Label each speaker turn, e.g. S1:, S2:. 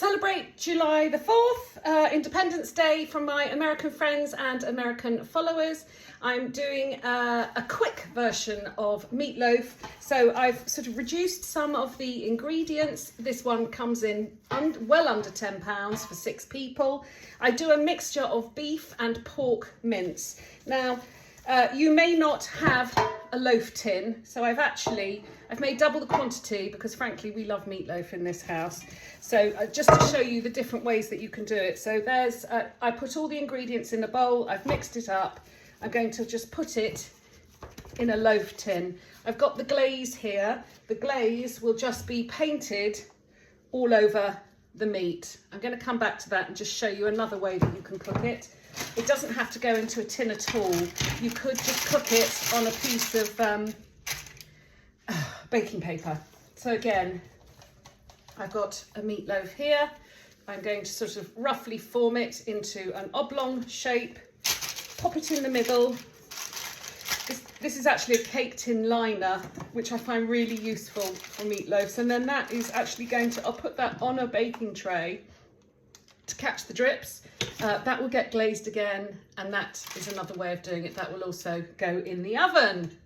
S1: celebrate July the 4th, Independence Day, from my American friends and American followers. I'm doing a quick version of meatloaf. So I've sort of reduced some of the ingredients. This one comes in well under £10 for 6 people. I do a mixture of beef and pork mince. Now, you may not have a loaf tin, so I've made double the quantity because frankly we love meatloaf in this house. So just to show you the different ways that you can do it. So there's, I put all the ingredients in a bowl, I've mixed it up. I'm going to just put it in a loaf tin. I've got the glaze here. The glaze will just be painted all over the meat. I'm going to come back to that and just show you another way that you can cook it. It doesn't have to go into a tin at all. You could just cook it on a piece of baking paper. So again, I've got a meatloaf here. I'm going to sort of roughly form it into an oblong shape, pop it in the middle. This is actually a cake tin liner, which I find really useful for meatloafs. And then that is actually I'll put that on a baking tray to catch the drips. That will get glazed again, and that is another way of doing it. That will also go in the oven.